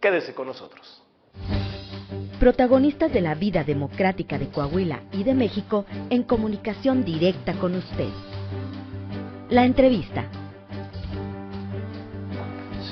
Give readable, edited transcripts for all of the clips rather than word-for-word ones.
Quédese con nosotros. Protagonistas de la vida democrática de Coahuila y de México en comunicación directa con usted. La entrevista.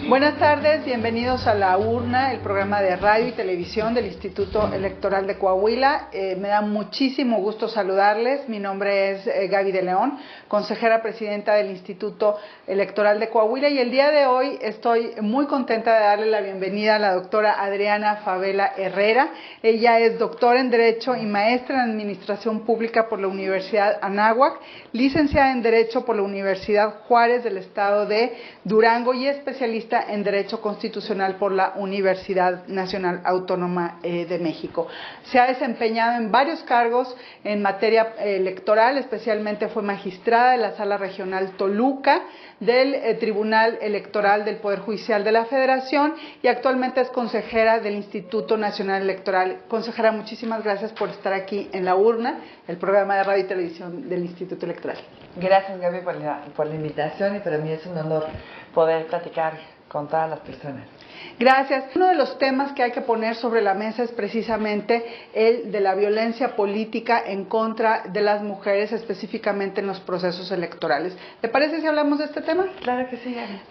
Buenas tardes, bienvenidos a La Urna, el programa de radio y televisión del Instituto Electoral de Coahuila. Me da muchísimo gusto saludarles. Mi nombre es Gaby de León, consejera presidenta del Instituto Electoral de Coahuila, y el día de hoy estoy muy contenta de darle la bienvenida a la doctora Adriana Favela Herrera. Ella es doctora en Derecho y maestra en Administración Pública por la Universidad Anáhuac, licenciada en Derecho por la Universidad Juárez del Estado de Durango y especialista en Derecho Constitucional por la Universidad Nacional Autónoma de México. Se ha desempeñado en varios cargos en materia electoral, especialmente fue magistrada de la Sala Regional Toluca del Tribunal Electoral del Poder Judicial de la Federación y actualmente es consejera del Instituto Nacional Electoral. Consejera, muchísimas gracias por estar aquí en La Urna, el programa de radio y televisión del Instituto Electoral. Gracias, Gaby, por la invitación, y para mí es un honor poder platicar con todas las personas. Gracias. Uno de los temas que hay que poner sobre la mesa es precisamente el de la violencia política en contra de las mujeres, específicamente en los procesos electorales. ¿Te parece si hablamos de este tema? Claro que sí, Gaby.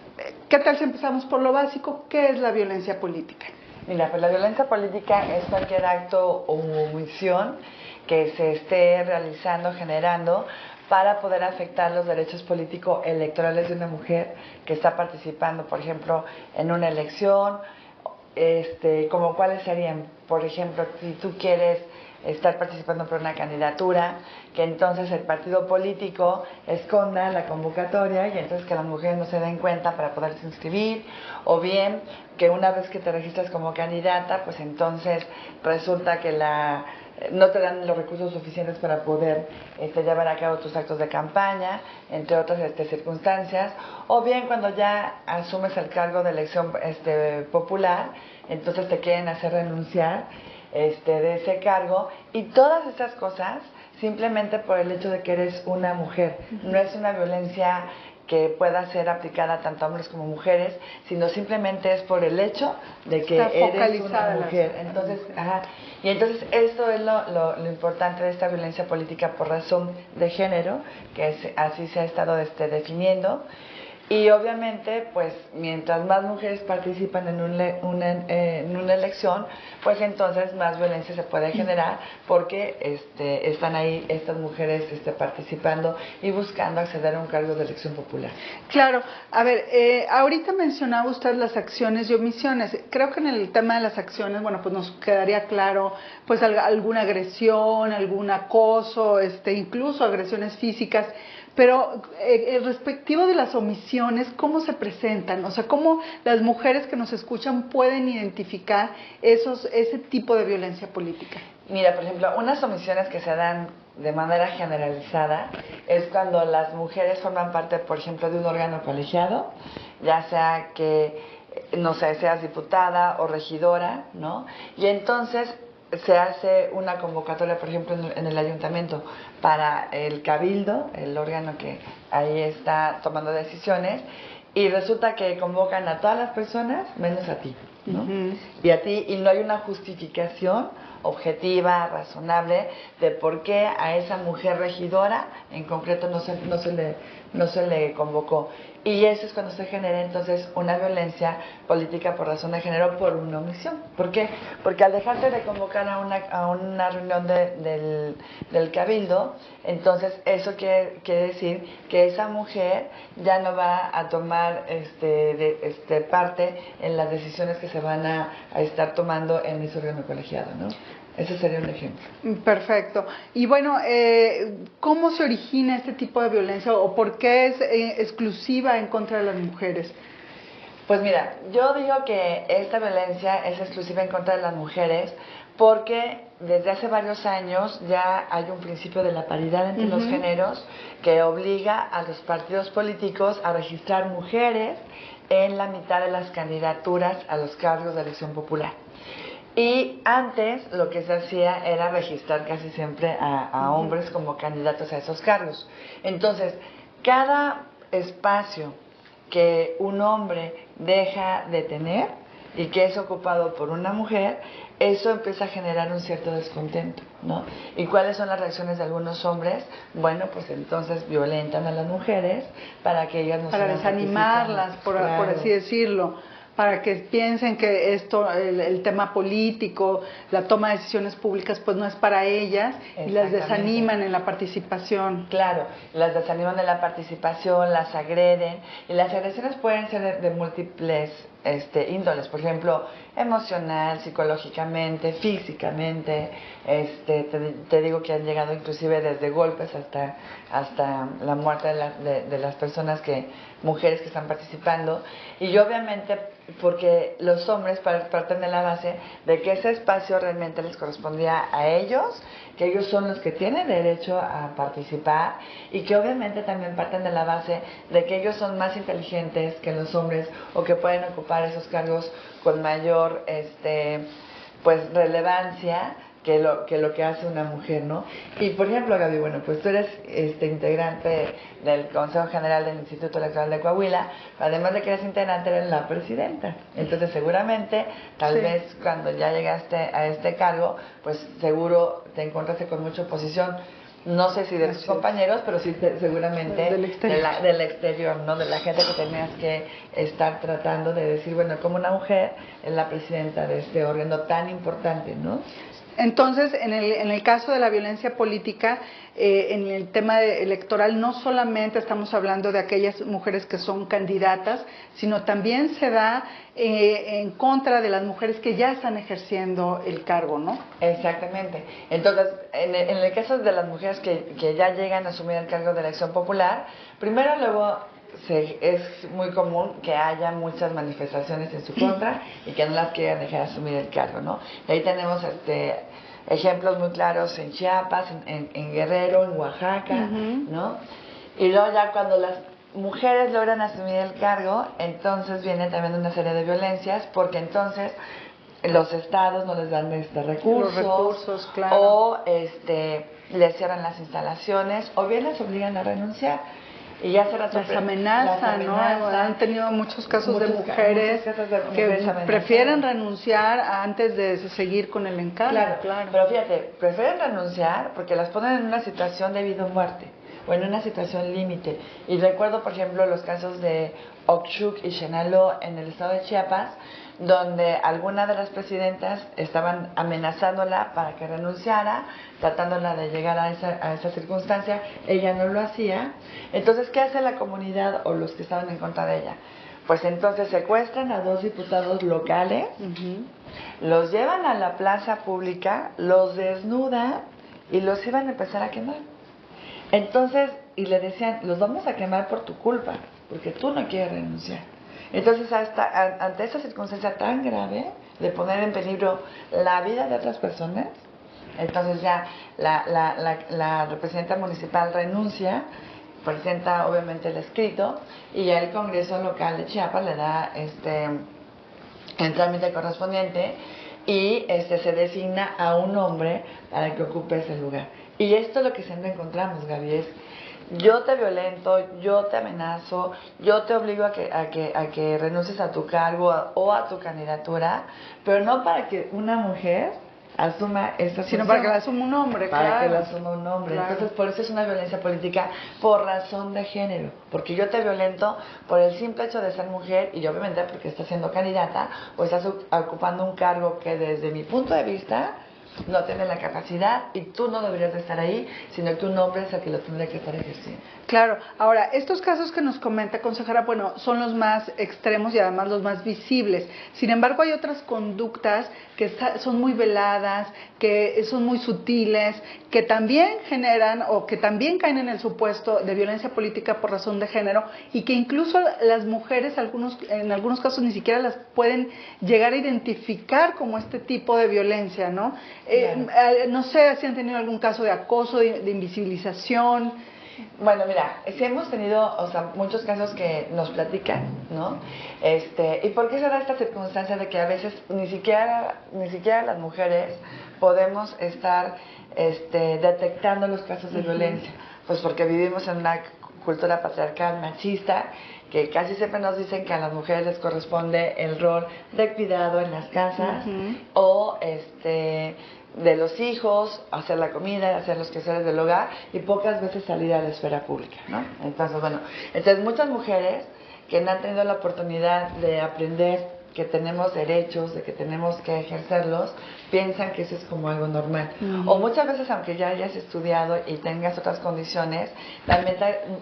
¿Qué tal si empezamos por lo básico? ¿Qué es la violencia política? Mira, pues la violencia política es cualquier acto o omisión que se esté realizando, generando, para poder afectar los derechos políticos electorales de una mujer que está participando, por ejemplo, en una elección, como cuáles serían, por ejemplo, si tú quieres estar participando por una candidatura, que entonces el partido político esconda la convocatoria y entonces que las mujeres no se den cuenta para poderse inscribir, o bien que una vez que te registras como candidata, pues entonces resulta que no te dan los recursos suficientes para poder llevar a cabo tus actos de campaña, entre otras circunstancias, o bien cuando ya asumes el cargo de elección popular, entonces te quieren hacer renunciar de ese cargo, y todas esas cosas simplemente por el hecho de que eres una mujer. No es una violencia que pueda ser aplicada tanto a hombres como mujeres, sino simplemente es por el hecho de que eres una mujer. Entonces, y entonces esto es lo importante de esta violencia política por razón de género, que así se ha estado definiendo. Y obviamente, pues, mientras más mujeres participan en una elección, pues entonces más violencia se puede generar, porque están ahí estas mujeres participando y buscando acceder a un cargo de elección popular. Claro. A ver, ahorita mencionaba usted las acciones y omisiones. Creo que en el tema de las acciones, bueno, pues nos quedaría claro, pues, alguna agresión, algún acoso, incluso agresiones físicas. Pero respectivo de las omisiones, ¿cómo se presentan? O sea, ¿cómo las mujeres que nos escuchan pueden identificar ese tipo de violencia política? Mira, por ejemplo, unas omisiones que se dan de manera generalizada es cuando las mujeres forman parte, por ejemplo, de un órgano colegiado, ya sea que, no sé, seas diputada o regidora, ¿no? Y entonces se hace una convocatoria, por ejemplo, en el ayuntamiento para el cabildo, el órgano que ahí está tomando decisiones, y resulta que convocan a todas las personas menos a ti, ¿no? Y a ti, y no hay una justificación objetiva, razonable, de por qué a esa mujer regidora en concreto no se le convocó. Y eso es cuando se genera entonces una violencia política por razón de género, por una omisión. ¿Por qué? Porque al dejarte de convocar a una reunión del cabildo, entonces eso quiere decir que esa mujer ya no va a tomar parte en las decisiones que se van a estar tomando en ese órgano colegiado, ¿no? Ese sería un ejemplo. Perfecto. Y bueno, ¿cómo se origina este tipo de violencia o por qué es exclusiva en contra de las mujeres? Pues mira, yo digo que esta violencia es exclusiva en contra de las mujeres porque desde hace varios años ya hay un principio de la paridad entre los géneros que obliga a los partidos políticos a registrar mujeres en la mitad de las candidaturas a los cargos de elección popular. Y antes lo que se hacía era registrar casi siempre a hombres como candidatos a esos cargos. Entonces, cada espacio que un hombre deja de tener, y que es ocupado por una mujer, eso empieza a generar un cierto descontento, ¿no? ¿Y cuáles son las reacciones de algunos hombres? Bueno, pues entonces violentan a las mujeres para que ellas no para sigan desanimarlas, por así decirlo, para que piensen que esto, el tema político, la toma de decisiones públicas, pues no es para ellas, y las desaniman en la participación. Claro, las desaniman en la participación, las agreden, y las agresiones pueden ser de múltiples índoles, por ejemplo, emocional, psicológicamente, físicamente, te digo que han llegado inclusive desde golpes hasta la muerte de las personas mujeres que están participando, y obviamente porque los hombres parten de la base de que ese espacio realmente les correspondía a ellos, que ellos son los que tienen derecho a participar, y que obviamente también parten de la base de que ellos son más inteligentes que los hombres, o que pueden ocupar esos cargos con mayor pues relevancia que lo que hace una mujer, ¿no? Y por ejemplo, Gaby, bueno, pues tú eres integrante del Consejo General del Instituto Electoral de Coahuila, además de que eres integrante, eres la presidenta. Entonces seguramente, tal vez cuando ya llegaste a este cargo, pues seguro te encontraste con mucha oposición, no sé si de tus compañeros, pero sí seguramente del exterior, ¿no? De la gente que tenías que estar tratando de decir, bueno, como una mujer es la presidenta de este órgano tan importante, ¿no? Entonces, en el caso de la violencia política, en el tema electoral, no solamente estamos hablando de aquellas mujeres que son candidatas, sino también se da en contra de las mujeres que ya están ejerciendo el cargo, ¿no? Exactamente. Entonces, en el caso de las mujeres que ya llegan a asumir el cargo de elección popular, primero luego es muy común que haya muchas manifestaciones en su contra y que no las quieran dejar asumir el cargo, ¿no? Y ahí tenemos ejemplos muy claros en Chiapas, en Guerrero, en Oaxaca, ¿no? Y luego ya cuando las mujeres logran asumir el cargo, entonces viene también una serie de violencias, porque entonces los estados no les dan recursos, los recursos, claro, o les cierran las instalaciones, o bien les obligan a renunciar. Y ya se las amenazan, ¿no? Han tenido muchos casos de mujeres que prefieren renunciar antes de seguir con el encargo. Claro. Pero fíjate, prefieren renunciar porque las ponen en una situación de vida o muerte, o en una situación límite. Y recuerdo, por ejemplo, los casos de Oxchuc y Chenaló en el estado de Chiapas, donde algunas de las presidentas estaban amenazándola para que renunciara, tratándola de llegar a esa circunstancia. Ella no lo hacía. Entonces, ¿qué hace la comunidad o los que estaban en contra de ella? Pues entonces secuestran a 2 diputados locales, los llevan a la plaza pública, los desnudan y los iban a empezar a quemar. Entonces, y le decían, los vamos a quemar por tu culpa, porque tú no quieres renunciar. Entonces, ante esa circunstancia tan grave de poner en peligro la vida de otras personas, entonces ya la representante municipal renuncia, presenta obviamente el escrito, y ya el Congreso local de Chiapas le da el trámite correspondiente, y se designa a un hombre para que ocupe ese lugar. Y esto es lo que siempre encontramos, Gaby, es: yo te violento, yo te amenazo, yo te obligo a que renuncies a tu cargo o a tu candidatura, pero no para que una mujer asuma esta sino para que la asuma un hombre, para que la asuma un hombre. Claro. Entonces, por eso es una violencia política por razón de género, porque yo te violento por el simple hecho de ser mujer, y obviamente porque estás siendo candidata o estás ocupando un cargo que desde mi punto de vista no tiene la capacidad, y tú no deberías de estar ahí, sino que un hombre es el que lo tendría que estar ejerciendo. Claro. Ahora, estos casos que nos comenta, consejera, bueno, son los más extremos y además los más visibles. Sin embargo, hay otras conductas que son muy veladas, que son muy sutiles, que también generan o que también caen en el supuesto de violencia política por razón de género, y que incluso las mujeres en algunos casos ni siquiera las pueden llegar a identificar como este tipo de violencia, ¿no? No sé si han tenido algún caso de acoso, de invisibilización. Bueno, mira, sí hemos tenido, muchos casos que nos platican, ¿no? ¿Y por qué se da esta circunstancia de que a veces ni siquiera las mujeres podemos estar detectando los casos de violencia? Pues porque vivimos en una cultura patriarcal, machista, que casi siempre nos dicen que a las mujeres les corresponde el rol de cuidado en las casas o de los hijos, hacer la comida, hacer los quehaceres del hogar y pocas veces salir a la esfera pública, ¿no? Entonces muchas mujeres que no han tenido la oportunidad de aprender que tenemos derechos, de que tenemos que ejercerlos, piensan que eso es como algo normal. O muchas veces, aunque ya hayas estudiado y tengas otras condiciones, también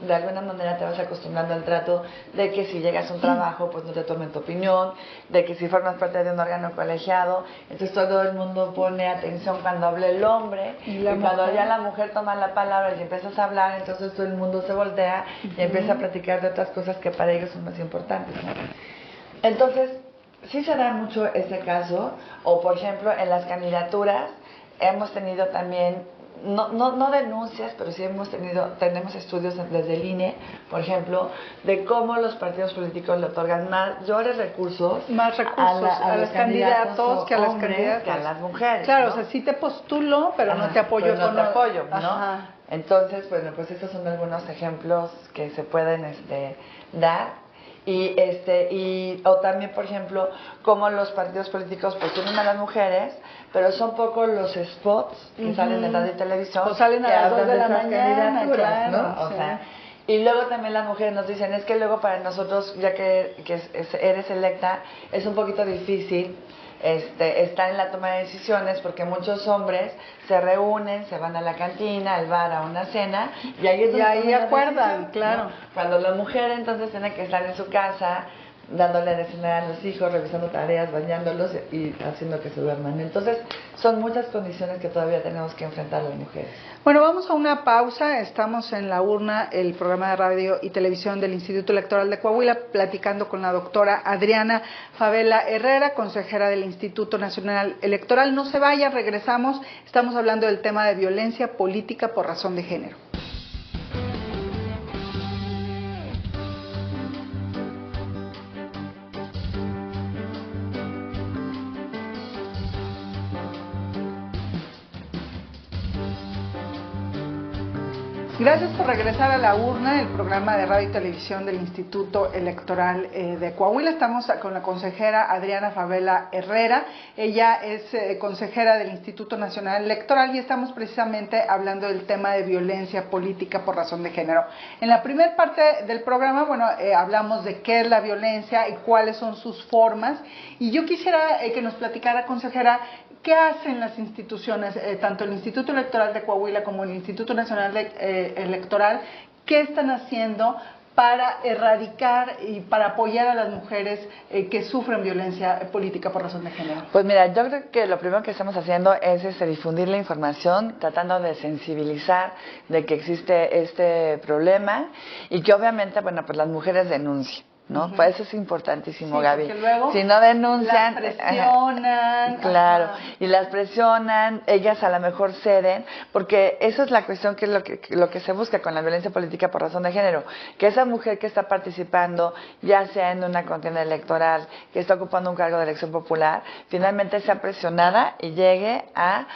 de alguna manera te vas acostumbrando al trato de que si llegas a un trabajo, pues no te tomen tu opinión, de que si formas parte de un órgano colegiado, entonces todo el mundo pone atención cuando habla el hombre, y cuando ya la mujer toma la palabra y empiezas a hablar, entonces todo el mundo se voltea y empieza a platicar de otras cosas que para ellos son más importantes, ¿no? Entonces, sí se da mucho este caso, o por ejemplo en las candidaturas hemos tenido también, no denuncias, pero sí tenemos estudios desde el INE, por ejemplo, de cómo los partidos políticos le otorgan mayores recursos, a los candidatos que a las candidatas, que a las mujeres. Claro, ¿no? O sea, sí te postulo, pero no te apoyo pero no te apoyo, ¿no? Ajá. Entonces, bueno, pues estos son algunos ejemplos que se pueden dar. O también, por ejemplo, como los partidos políticos postulan a las mujeres, pero son pocos los spots que salen en radio y televisión. O salen a las 2 de la mañana, claro, ¿no? O sea, y luego también las mujeres nos dicen, es que luego para nosotros, ya que eres electa, es un poquito difícil estar en la toma de decisiones porque muchos hombres se reúnen, se van a la cantina, al bar, a una cena y ahí es donde acuerdan, claro. ¿no? Cuando la mujer entonces tiene que estar en su casa dándole de cenar a los hijos, revisando tareas, bañándolos y haciendo que se duerman. Entonces, son muchas condiciones que todavía tenemos que enfrentar las mujeres. Bueno, vamos a una pausa. Estamos en La Urna, el programa de radio y televisión del Instituto Electoral de Coahuila, platicando con la doctora Adriana Favela Herrera, consejera del Instituto Nacional Electoral. No se vayan, regresamos. Estamos hablando del tema de violencia política por razón de género. Gracias por regresar a La Urna, el programa de radio y televisión del Instituto Electoral de Coahuila. Estamos con la consejera Adriana Favela Herrera. Ella es consejera del Instituto Nacional Electoral y estamos precisamente hablando del tema de violencia política por razón de género. En la primera parte del programa, hablamos de qué es la violencia y cuáles son sus formas. Y yo quisiera que nos platicara, consejera, ¿qué hacen las instituciones, tanto el Instituto Electoral de Coahuila como el Instituto Nacional Electoral? ¿Qué están haciendo para erradicar y para apoyar a las mujeres que sufren violencia política por razón de género? Pues mira, yo creo que lo primero que estamos haciendo es difundir la información, tratando de sensibilizar de que existe este problema y que obviamente, pues las mujeres denuncien, ¿no? Pues eso es importantísimo, Gaby. Luego si no denuncian, las presionan. Claro, y las presionan, ellas a lo mejor ceden, porque eso es la cuestión que es lo que se busca con la violencia política por razón de género, que esa mujer que está participando, ya sea en una contienda electoral, que está ocupando un cargo de elección popular, finalmente sea presionada y llegue a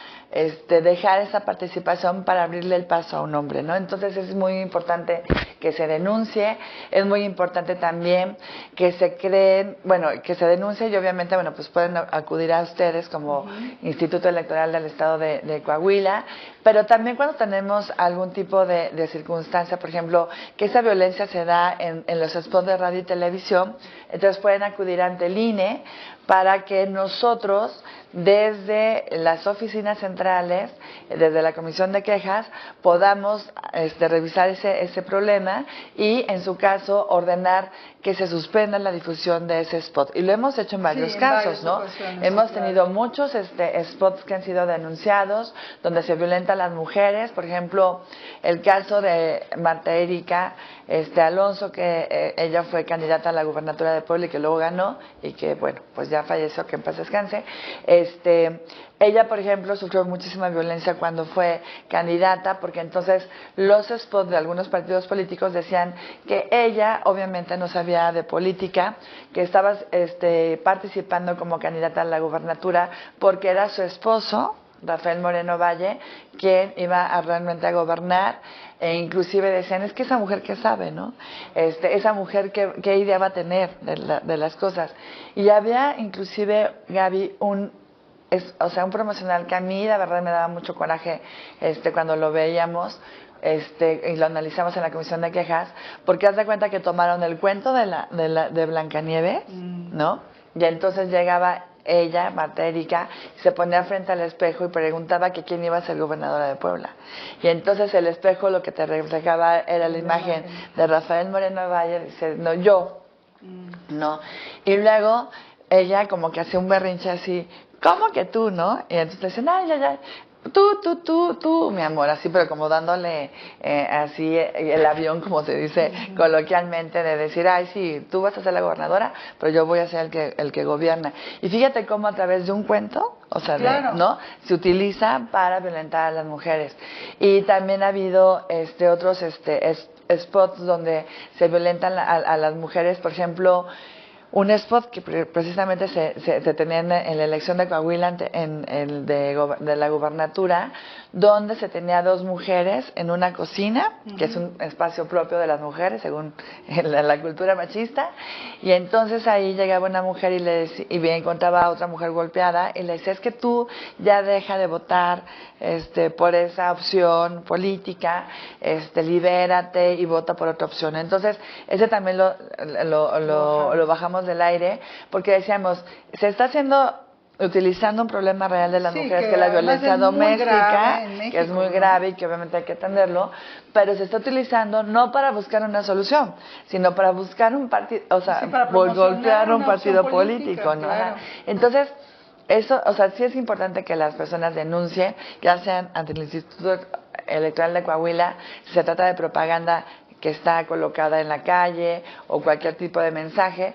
dejar esa participación para abrirle el paso a un hombre, ¿no? Entonces es muy importante que se denuncie, es muy importante también que que se denuncie y obviamente, pues pueden acudir a ustedes como Instituto Electoral del Estado de Coahuila, pero también cuando tenemos algún tipo de circunstancia, por ejemplo, que esa violencia se da en los spots de radio y televisión, entonces pueden acudir ante el INE para que nosotros, desde las oficinas centrales, desde la Comisión de Quejas, podamos revisar ese problema y, en su caso, ordenar que se suspenda la difusión de ese spot. Y lo hemos hecho en varios casos, ¿no? Hemos tenido muchos spots que han sido denunciados, donde se violenta a las mujeres. Por ejemplo, el caso de Marta Erika Alonso, que ella fue candidata a la gubernatura de Puebla y que luego ganó, y que, pues ya falleció, que en paz descanse. Ella, por ejemplo, sufrió muchísima violencia cuando fue candidata, porque entonces los spots de algunos partidos políticos decían que ella obviamente no sabía de política, que estaba participando como candidata a la gubernatura porque era su esposo Rafael Moreno Valle, quien iba a realmente a gobernar, e inclusive decían, es que esa mujer que sabe, ¿no? Esa mujer qué idea va a tener de las cosas. Y había inclusive, Gaby, un promocional que a mí la verdad me daba mucho coraje cuando lo veíamos, y lo analizamos en la comisión de quejas, porque haz de cuenta que tomaron el cuento de Blancanieves, ¿no? Y entonces llegaba ella, Marta Erika, se ponía frente al espejo y preguntaba que quién iba a ser gobernadora de Puebla. Y entonces el espejo lo que te reflejaba era la imagen de Rafael Moreno Valle, dice, no, yo, no. Y luego ella como que hacía un berrinche así, ¿cómo que tú, no? Y entonces le dicen, ay, ya, tú, mi amor, así, pero como dándole así el avión, como se dice coloquialmente, de decir, ay, sí, tú vas a ser la gobernadora, pero yo voy a ser el que gobierna. Y fíjate cómo a través de un cuento, o sea, claro, ¿no? Se utiliza para violentar a las mujeres. Y también ha habido otros spots donde se violentan a las mujeres, por ejemplo, un spot que precisamente se tenía en la elección de Coahuila, en el de la gubernatura, donde se tenía dos mujeres en una cocina, que es un espacio propio de las mujeres, según la cultura machista, y entonces ahí llegaba una mujer y encontraba a otra mujer golpeada, y le decía, es que tú ya deja de votar por esa opción política, libérate y vota por otra opción. Entonces, ese también lo bajamos del aire, porque decíamos, se está utilizando un problema real de las mujeres, que es la violencia doméstica, que es muy grave y que obviamente hay que atenderlo, pero se está utilizando no para buscar una solución, sino para buscar un partido, o sea, golpear un partido político, ¿no? Claro. Entonces, eso, o sea, sí es importante que las personas denuncien, ya sean ante el Instituto Electoral de Coahuila, si se trata de propaganda que está colocada en la calle o cualquier tipo de mensaje,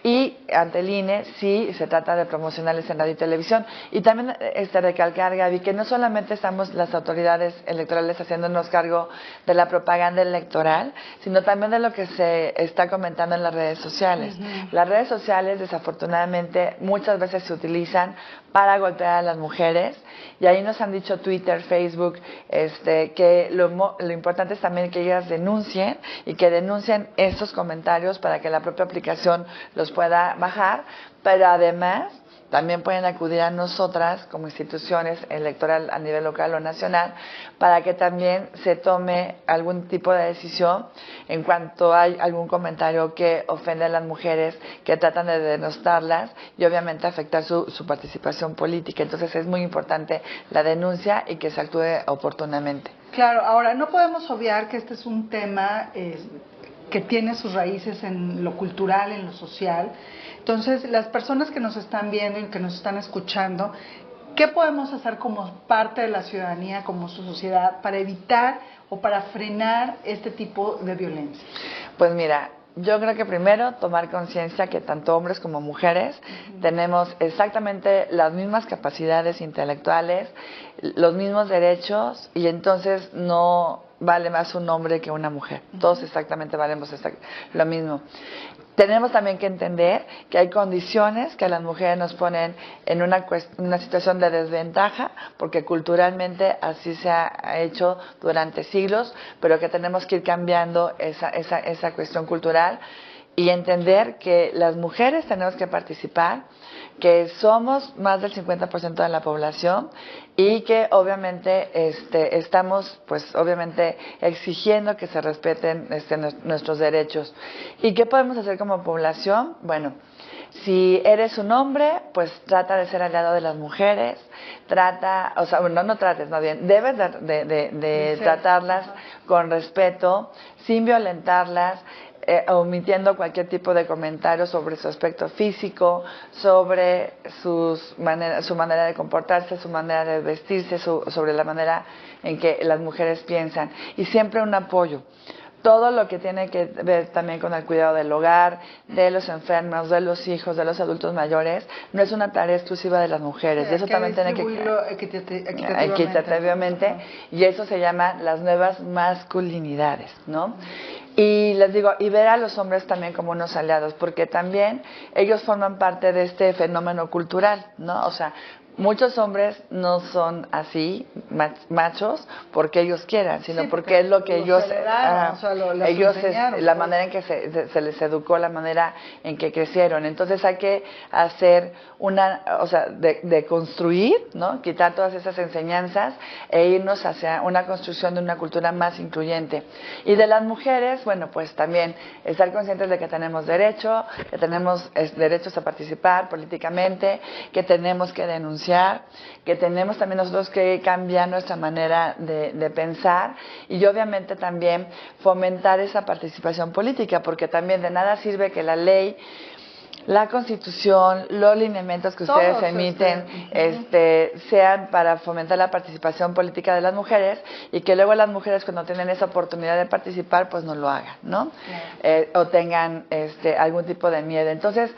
y ante el INE si se trata de promocionales en radio y televisión. Y también recalcar, Gaby, que no solamente estamos las autoridades electorales haciéndonos cargo de la propaganda electoral, sino también de lo que se está comentando en las redes sociales. Las redes sociales, desafortunadamente, muchas veces se utilizan para golpear a las mujeres, y ahí nos han dicho Twitter, Facebook, que lo importante es también que ellas denuncien, y que denuncien estos comentarios para que la propia aplicación los pueda bajar, pero además también pueden acudir a nosotras como instituciones electoral a nivel local o nacional para que también se tome algún tipo de decisión en cuanto hay algún comentario que ofende a las mujeres, que tratan de denostarlas y obviamente afectar su participación política. Entonces es muy importante la denuncia y que se actúe oportunamente. Claro, ahora no podemos obviar que este es un tema que tiene sus raíces en lo cultural, en lo social. Entonces, las personas que nos están viendo y que nos están escuchando, ¿qué podemos hacer como parte de la ciudadanía, como su sociedad, para evitar o para frenar este tipo de violencia? Pues mira, yo creo que primero tomar conciencia que tanto hombres como mujeres tenemos exactamente las mismas capacidades intelectuales, los mismos derechos, y entonces no vale más un hombre que una mujer. Todos exactamente valemos lo mismo. Tenemos también que entender que hay condiciones que a las mujeres nos ponen en una situación de desventaja, porque culturalmente así se ha hecho durante siglos, pero que tenemos que ir cambiando esa cuestión cultural y entender que las mujeres tenemos que participar, que somos más del 50% de la población y que obviamente estamos pues obviamente exigiendo que se respeten nuestros derechos. ¿Y qué podemos hacer como población? Bueno, si eres un hombre, pues trata de ser aliado de las mujeres, debes de tratarlas con respeto, sin violentarlas, omitiendo cualquier tipo de comentario sobre su aspecto físico, sobre su manera de comportarse, su manera de vestirse, sobre la manera en que las mujeres piensan. Y siempre un apoyo. Todo lo que tiene que ver también con el cuidado del hogar, de los enfermos, de los hijos, de los adultos mayores, no es una tarea exclusiva de las mujeres. Y eso también tiene que equitativamente, y eso se llama las nuevas masculinidades, ¿no? Y les digo, y ver a los hombres también como unos aliados, porque también ellos forman parte de este fenómeno cultural, ¿no? O sea, muchos hombres no son así, machos, porque ellos quieran, sino Sí, porque es lo que ellos, heredaron, o sea, les ellos enseñaron, la pues. manera en que se les educó, la manera en que crecieron. Entonces hay que hacer o sea, de construir, ¿no? Quitar todas esas enseñanzas e irnos hacia una construcción de una cultura más incluyente. Y de las mujeres, bueno, pues también estar conscientes de que tenemos derecho, que tenemos derechos a participar políticamente, que tenemos que denunciar, que tenemos también nosotros que cambiar nuestra manera de pensar y obviamente también fomentar esa participación política, porque también de nada sirve que la ley, la Constitución, los lineamientos que ustedes emiten, sean para fomentar la participación política de las mujeres y que luego las mujeres cuando tienen esa oportunidad de participar, pues no lo hagan, ¿no? O tengan algún tipo de miedo. Entonces,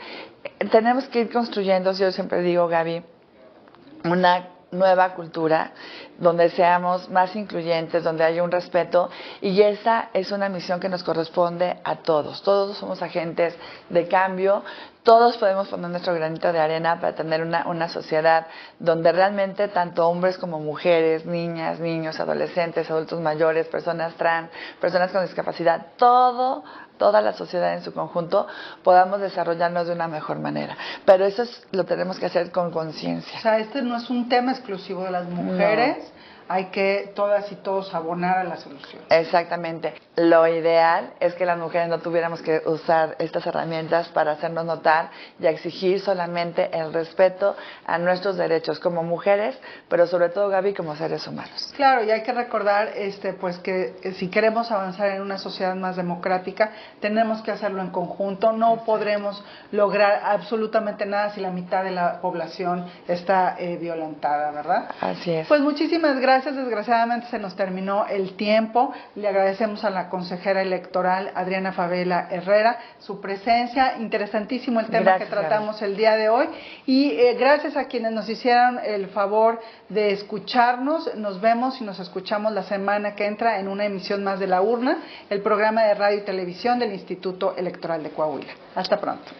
tenemos que ir construyendo, yo siempre digo, Gaby, una nueva cultura donde seamos más incluyentes, donde haya un respeto, y esa es una misión que nos corresponde a todos. Todos somos agentes de cambio, todos podemos poner nuestro granito de arena para tener una sociedad donde realmente tanto hombres como mujeres, niñas, niños, adolescentes, adultos mayores, personas trans, personas con discapacidad, toda la sociedad en su conjunto podamos desarrollarnos de una mejor manera. Pero eso lo tenemos que hacer con conciencia. O sea, este no es un tema exclusivo de las mujeres. No. Hay que todas y todos abonar a la solución. Exactamente. Lo ideal es que las mujeres no tuviéramos que usar estas herramientas para hacernos notar y exigir solamente el respeto a nuestros derechos como mujeres, pero sobre todo, Gaby, como seres humanos. Claro, y hay que recordar pues que si queremos avanzar en una sociedad más democrática, tenemos que hacerlo en conjunto. No podremos lograr absolutamente nada si la mitad de la población está violentada, ¿verdad? Así es. Pues muchísimas gracias. Desgraciadamente se nos terminó el tiempo. Le agradecemos a la consejera electoral Adriana Favela Herrera su presencia. Interesantísimo el tema que tratamos el día de hoy. Y gracias a quienes nos hicieron el favor de escucharnos. Nos vemos y nos escuchamos la semana que entra en una emisión más de La Urna, el programa de radio y televisión del Instituto Electoral de Coahuila. Hasta pronto.